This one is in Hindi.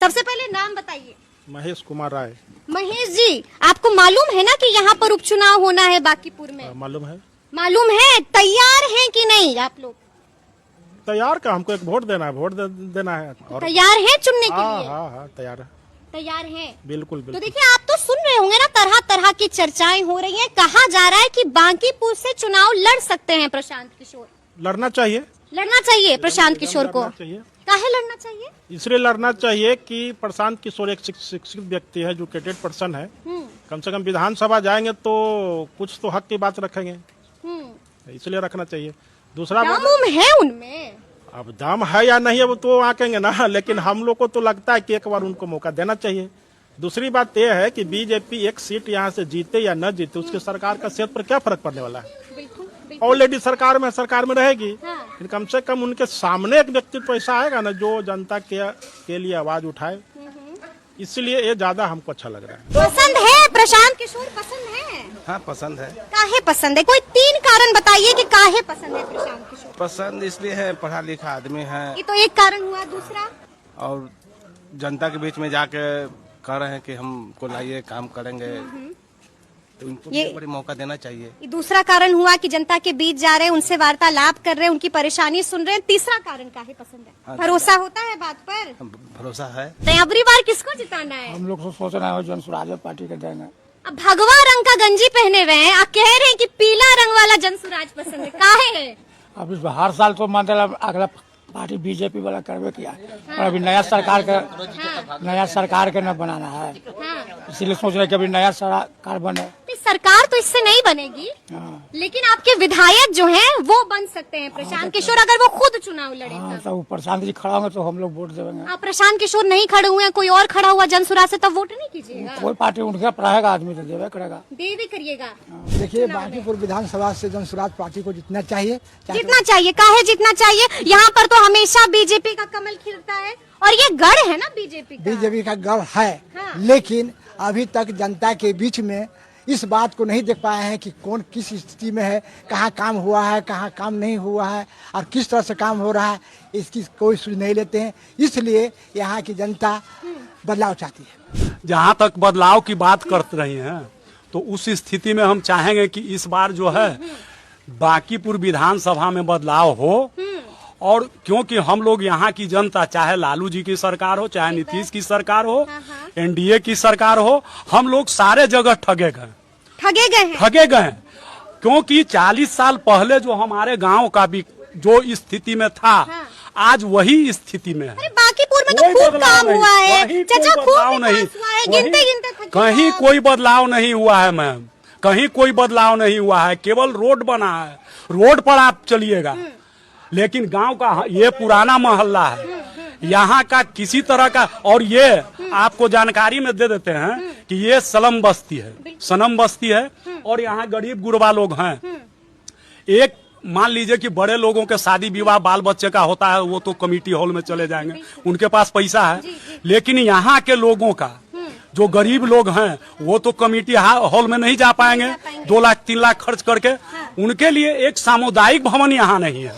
सबसे पहले नाम बताइए। महेश कुमार राय। महेश जी, आपको मालूम है ना कि यहाँ पर उपचुनाव होना है बांकीपुर में? मालूम है। मालूम है। तैयार हैं कि नहीं आप लोग? तैयार का, हमको एक वोट देना है, देना है। और तैयार हैं चुनने के लिए? हाँ तैयार है। तैयार हैं। बिल्कुल तो बिल्कुल। देखिए, आप तो सुन रहे होंगे ना, तरह तरह की चर्चाएं हो रही हैं। कहा जा रहा है कि बांकीपुर से चुनाव लड़ सकते हैं प्रशांत किशोर। लड़ना चाहिए। लड़ना चाहिए प्रशांत किशोर को। काहे लड़ना चाहिए? इसलिए लड़ना चाहिए कि प्रशांत किशोर एक शिक्षित व्यक्ति है, एजुकेटेड पर्सन है। कम से कम विधानसभा जाएंगे तो कुछ तो हक की बात रखेंगे, इसलिए रखना चाहिए। दूसरा दम है उनमें। अब दम है या नहीं, अब तो आकेंगे ना, लेकिन हम लोग को तो लगता है कि एक बार उनको मौका देना चाहिए। दूसरी बात यह है कि बीजेपी एक सीट यहाँ से जीते या न जीते, उसके सरकार का सेहत पर क्या फर्क पड़ने वाला है। ऑलरेडी सरकार में रहेगी। हाँ। कम से कम उनके सामने एक व्यक्तित्व ऐसा आएगा ना जो जनता के लिए आवाज उठाए, इसलिए ये ज्यादा हमको अच्छा लग रहा है। पसंद है प्रशांत किशोर? पसंद है? हाँ पसंद है। काहे पसंद है? कोई 3 कारण बताइए कि काहे पसंद है प्रशांत किशोर? पसंद इसलिए है, पढ़ा लिखा आदमी है। ये तो एक कारण हुआ। दूसरा, और जनता के बीच में जाके कह रहे हैं कि हमको लाइए, काम करेंगे, तो इनको ये बड़ी मौका देना चाहिए। ये दूसरा कारण हुआ कि जनता के बीच जा रहे हैं, उनसे वार्तालाप कर रहे हैं, उनकी परेशानी सुन रहे हैं। तीसरा कारण काहे पसंद है? हाँ, भरोसा होता है बात पर? भरोसा है। तो अबरी बार किसको जिताना है? हम लोग तो सोच रहे हैं जनसुराज पार्टी के देंगे। अब भगवा रंग का गंजी पहने हुए हैं, आप कह रहे हैं कि पीला रंग वाला जनसुराज पसंद है। काहे है? अब इस हर साल तो मतलब अगला पार्टी बीजेपी वाला करवे किया, और अभी नया सरकार के न बनाना है, इसीलिए सोच रहे कि अभी नया सरकार बने। सरकार तो इससे नहीं बनेगी। हाँ। लेकिन आपके विधायक जो हैं वो बन सकते हैं प्रशांत किशोर, अगर वो खुद चुनाव लड़े। हाँ, तो प्रशांत जी खड़ा होंगे तो हम लोग वोट देंगे। आप प्रशांत किशोर नहीं खड़े हुए हैं, कोई और खड़ा हुआ जनसुराज से, तब वोट नहीं कीजिएगा? कोई पार्टी उनके रहेगा, आदमी तो देवे करेगा। दे भी करिएगा। देखिए, बांकीपुर विधानसभा से जनसुराज पार्टी को जितना चाहिए। जितना चाहिए? काहे जितना चाहिए? यहाँ पर तो हमेशा बीजेपी का कमल खिलता है, और ये गढ़ है ना बीजेपी का गढ़ है। हाँ। लेकिन अभी तक जनता के बीच में इस बात को नहीं देख पाए हैं कि कौन किस स्थिति में है, कहाँ काम हुआ है, कहाँ काम नहीं हुआ है, और किस तरह से काम हो रहा है, इसकी कोई सूझ नहीं लेते हैं। इसलिए यहाँ की जनता बदलाव चाहती है। जहाँ तक बदलाव की बात कर रही हैं, तो उस स्थिति में हम चाहेंगे कि इस बार जो है बांकीपुर विधानसभा में बदलाव हो। और क्योंकि हम लोग यहाँ की जनता, चाहे लालू जी की सरकार हो, चाहे नीतीश की सरकार हो, एनडीए की सरकार हो, हम लोग सारे जगह ठगे गए हैं। क्योंकि 40 साल पहले जो हमारे गांव का भी जो स्थिति में था, आज वही स्थिति में है। बांकीपुर में तो खूब काम हुआ है चाचा, खूब नहीं, गिनते कहीं कोई बदलाव नहीं हुआ है मैम, कहीं कोई बदलाव नहीं हुआ है। केवल रोड बना है, रोड पर आप चलिएगा, लेकिन गांव का ये पुराना मोहल्ला है, यहाँ का किसी तरह का। और ये आपको जानकारी में दे देते हैं कि ये सनम बस्ती है, और यहाँ गरीब गुरबा लोग हैं। एक मान लीजिए कि बड़े लोगों के शादी विवाह बाल बच्चे का होता है, वो तो कमेटी हॉल में चले जाएंगे, उनके पास पैसा है। लेकिन यहाँ के लोगों का, जो गरीब लोग हैं, वो तो कमेटी हॉल में नहीं जा पाएंगे 2 लाख 3 लाख खर्च करके। उनके लिए एक सामुदायिक भवन यहाँ नहीं है।